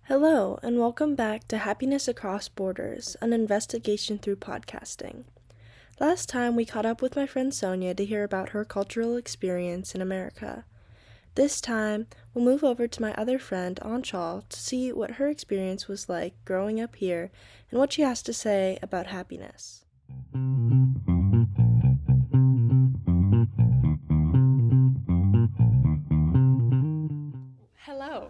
Hello, and welcome back to Happiness Across Borders, an investigation through podcasting. Last time, we caught up with my friend Sonia to hear about her cultural experience in America. This time, we'll move over to my other friend, Aanchal, to see what her experience was like growing up here and what she has to say about happiness. Hello.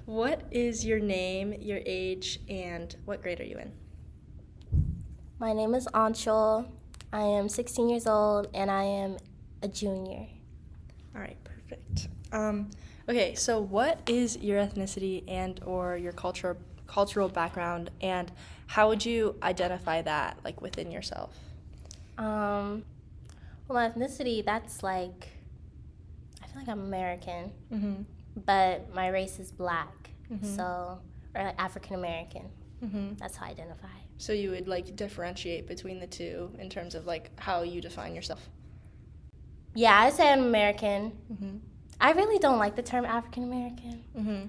What is your name, your age, and what grade are you in? My name is Aanchal. I am 16 years old and I am a junior. All right, perfect. Okay, so what is your ethnicity and or your cultural background, and how would you identify that like within yourself? Well, my ethnicity, that's like, I feel like I'm American, Mm-hmm. but my race is black, Mm-hmm. or like African American. Mm-hmm. That's how I identify. So you would like differentiate between the two in terms of like how you define yourself. Yeah, I say I'm American. Mm-hmm. I really don't like the term African American, Mm-hmm.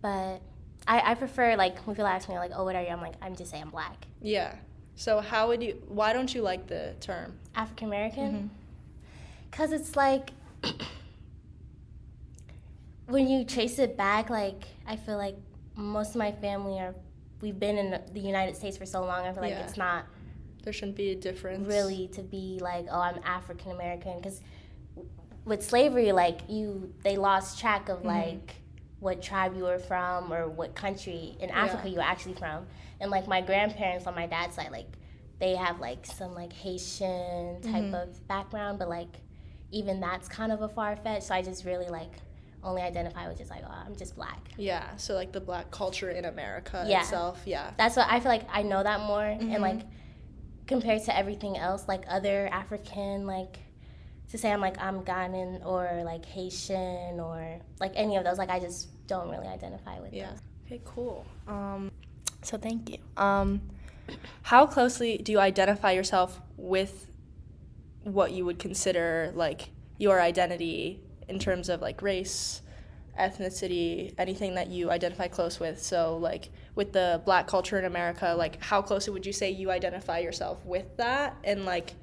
but I prefer, like, when people ask me, like, oh, what are you? I'm like, I'm just saying I'm black. Yeah. So why don't you like the term? African American? Mm-hmm. Because it's like, when you trace it back, like, I feel like most of my family we've been in the United States for so long. I feel like Yeah. it's not There shouldn't be a difference. really to be like, oh, I'm African American, because with slavery, like, they lost track of like what tribe you were from or what country in Africa you were actually from. And like my grandparents on my dad's side, like, they have like some like Haitian type of background, but like even that's kind of a far fetch. So I just really like only identify with just like, oh, I'm just black. Yeah, so like the black culture in America Yeah. itself, yeah. That's what I feel like I know that more. And like compared to everything else, like other African, like to say I'm Ghanaian or like Haitian or like any of those, like I just don't really identify with Yeah. those. Okay, cool. So thank you. How closely do you identify yourself with what you would consider like your identity in terms of like race, ethnicity, anything that you identify close with? So like with the black culture in America, like how closely would you say you identify yourself with that, and like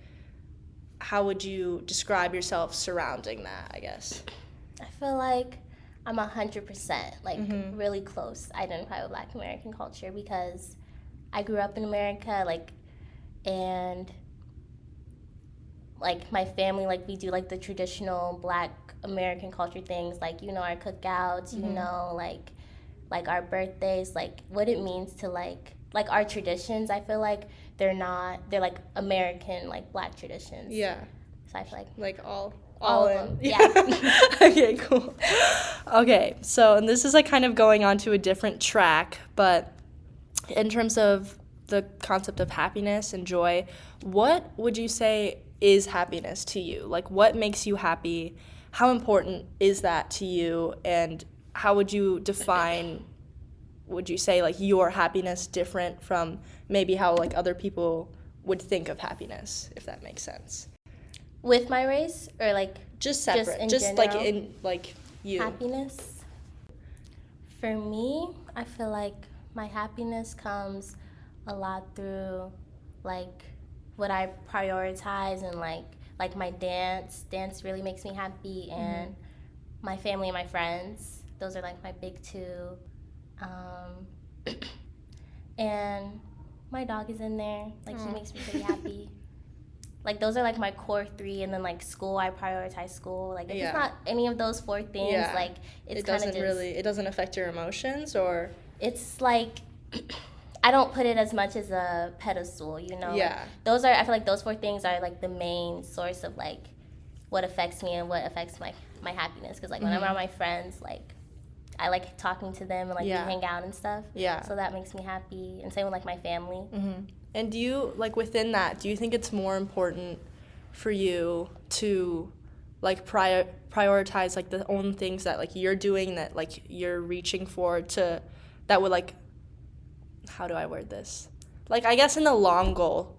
how would you describe yourself surrounding that, I guess? I feel like I'm 100% like really close identify with Black American culture, because I grew up in America, like, and like my family, like, we do like the traditional Black American culture things, like, our cookouts, like our birthdays, like what it means to like our traditions. I feel like they're like American, like Black traditions. Yeah. So I feel like all all in. of them. Yeah. Okay, cool. Okay, so and this is like kind of going on to a different track, but in terms of the concept of happiness and joy, what would you say is happiness to you? Like, what makes you happy? How important is that to you? And how would you define, would you say, like, your happiness different from maybe how, like, other people would think of happiness, if that makes sense? With my race, or like Just separate. Just like, general? in, like, you. Happiness? For me, I feel like my happiness comes a lot through like what I prioritize, and like my dance. Dance really makes me happy, and my family and my friends. Those are like my big two. And my dog is in there. Like, he makes me pretty happy. Like, those are like my core three, and then like school, I prioritize school. Like, if it's not any of those four things, like it's kind of just it doesn't affect your emotions, or it's like I don't put it as much as a pedestal, Yeah. Like, those are, I feel like those four things are like the main source of like what affects me and what affects my happiness. Because like when I'm around my friends, like I like talking to them, and like we hang out and stuff. Yeah. So that makes me happy, and same with like my family. And do you, like, within that, do you think it's more important for you to, like, prioritize, like, the own things that, like, you're doing, that, like, you're reaching for, to, that would, like, how do I word this? Like, I guess in the long goal,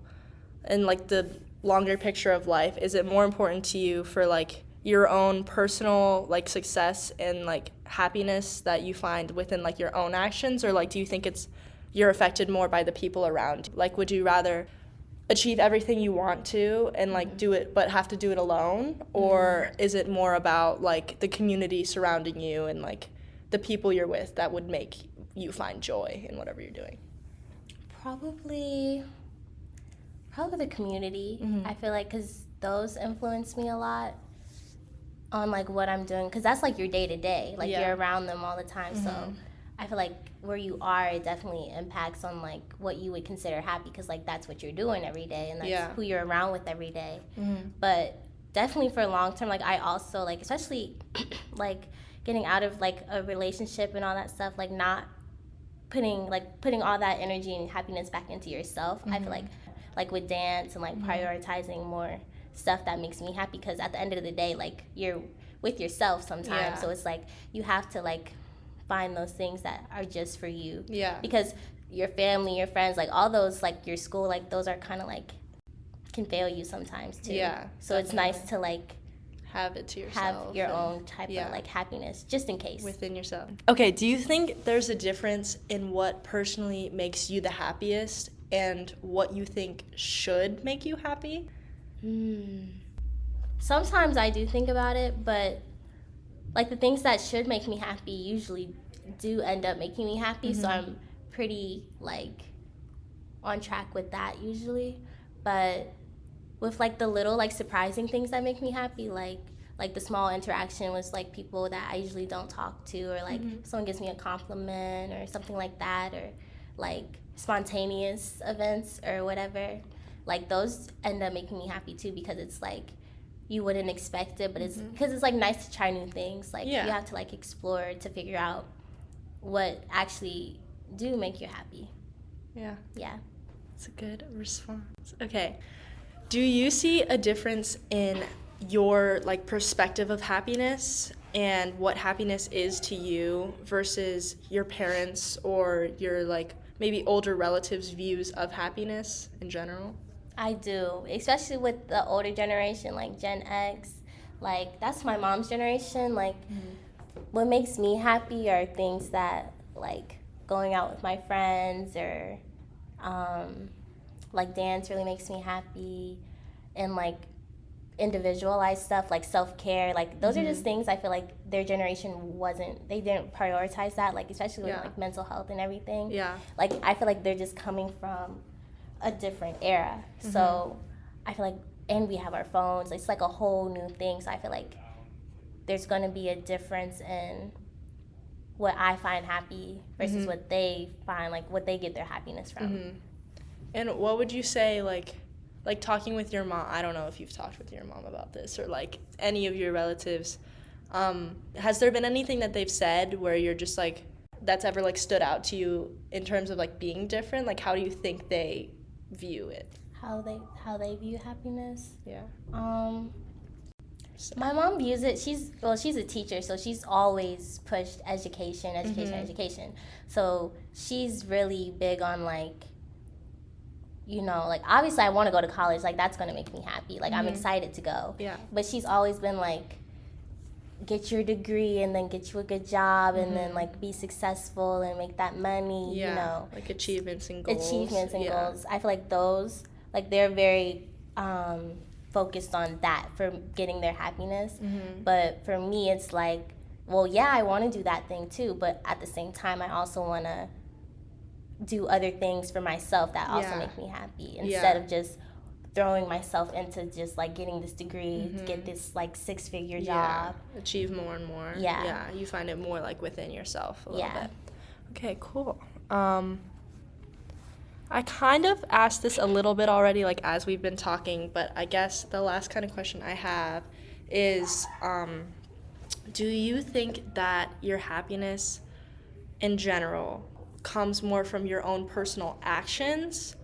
and, like, the longer picture of life, is it more important to you for, like, your own personal like success and like happiness that you find within like your own actions, or like do you think it's you're affected more by the people around you? Like would you rather achieve everything you want to and like do it but have to do it alone, or is it more about like the community surrounding you and like the people you're with that would make you find joy in whatever you're doing? Probably the community. I feel like because those influence me a lot on like what I'm doing, because that's like your day to day, like you're around them all the time. So I feel like where you are, it definitely impacts on like what you would consider happy, because like that's what you're doing every day and that's who you're around with every day. But definitely for long term, like I also like, especially like getting out of like a relationship and all that stuff, like not putting all that energy and happiness back into yourself. I feel like with dance and like prioritizing more stuff that makes me happy, because at the end of the day, like you're with yourself sometimes. So it's like you have to like find those things that are just for you. Because your family, your friends, like all those, like your school, like those are kind of like can fail you sometimes too. So definitely. It's nice to like have it to yourself. Have your own type of like happiness just in case. Within yourself. Okay, do you think there's a difference in what personally makes you the happiest and what you think should make you happy? Sometimes I do think about it, but like the things that should make me happy usually do end up making me happy. So I'm pretty like on track with that usually. But with like the little like surprising things that make me happy, like the small interaction with like people that I usually don't talk to, or like someone gives me a compliment or something like that, or like spontaneous events or whatever, like those end up making me happy too, because it's like you wouldn't expect it, but it's because it's like nice to try new things. Like you have to like explore to figure out what actually do make you happy. Yeah. That's a good response. Okay, do you see a difference in your like perspective of happiness and what happiness is to you versus your parents or your like maybe older relatives' views of happiness in general? I do, especially with the older generation, like Gen X. Like that's my mom's generation. Like what makes me happy are things that like going out with my friends, or like dance really makes me happy, and like individualized stuff like self-care. Like those are just things I feel like their generation they didn't prioritize that, like especially with like mental health and everything. Like I feel like they're just coming from a different era. So I feel like, and we have our phones, it's like a whole new thing. So I feel like there's going to be a difference in what I find happy versus what they find, like what they get their happiness from. And what would you say, like talking with your mom, I don't know if you've talked with your mom about this, or like any of your relatives, has there been anything that they've said where you're just like, that's ever like stood out to you in terms of like being different? Like how do you think they view it? How they view happiness? My mom views it, she's a teacher, so she's always pushed education. So she's really big on like, you know, like obviously I want to go to college, like that's going to make me happy, like I'm excited to go. But she's always been like, get your degree and then get you a good job and then like be successful and make that money, you know. Like achievements and goals. I feel like those, like they're very focused on that for getting their happiness. But for me, it's like, well, yeah, I want to do that thing too, but at the same time, I also want to do other things for myself that also make me happy, instead of just throwing myself into just like getting this degree to get this like 6-figure job. Achieve more and more. You find it more like within yourself a little bit. Okay, cool. I kind of asked this a little bit already, like as we've been talking, but I guess the last kind of question I have is, do you think that your happiness in general comes more from your own personal actions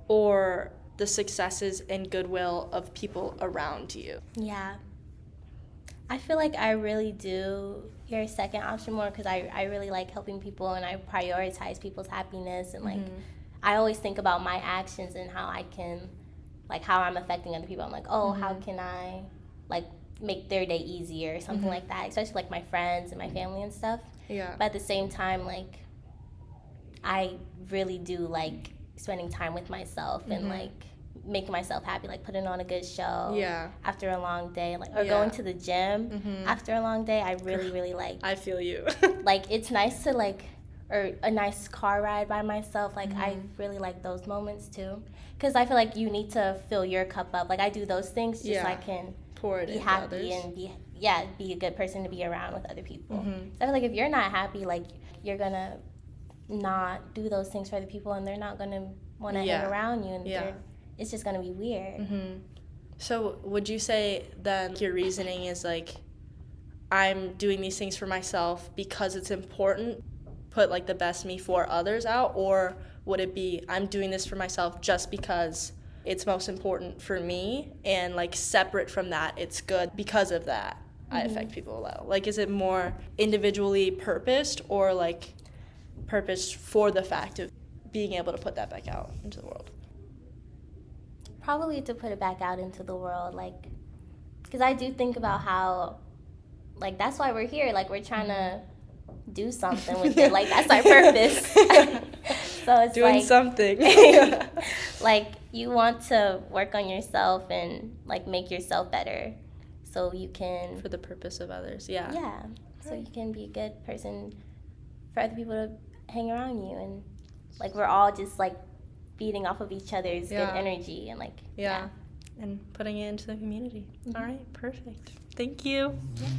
or the successes and goodwill of people around you? Yeah. I feel like I really do your second option more, because I really like helping people and I prioritize people's happiness, and like I always think about my actions and how I can, like how I'm affecting other people. I'm like, oh, how can I like make their day easier or something like that, especially like my friends and my family and stuff. Yeah. But at the same time, like, I really do like spending time with myself and like making myself happy, like putting on a good show after a long day, like, or going to the gym after a long day. I really like. I feel you. Like, it's nice to like, or a nice car ride by myself. Like, I really like those moments too, because I feel like you need to fill your cup up. Like, I do those things just so I can pour it be into happy others. And be a good person to be around with other people. So I feel like if you're not happy, like, you're gonna not do those things for other people, and they're not gonna want to hang around you, and it's just gonna be weird. So would you say then your reasoning is like, I'm doing these things for myself because it's important, put like the best me for others out, or would it be I'm doing this for myself just because it's most important for me, and like separate from that it's good because of that I affect people a lot? Like, is it more individually purposed, or like purposed for the fact of being able to put that back out into the world? Probably to put it back out into the world, like, because I do think about how, like, that's why we're here. Like, we're trying to do something with it. Like, that's our purpose. So it's doing like, something. like, you want to work on yourself and like make yourself better, so you can for the purpose of others. So you can be a good person for other people to hang around you, and like, we're all just like feeding off of each other's good energy, and like and putting it into the community. All right, perfect. Thank you. Yes.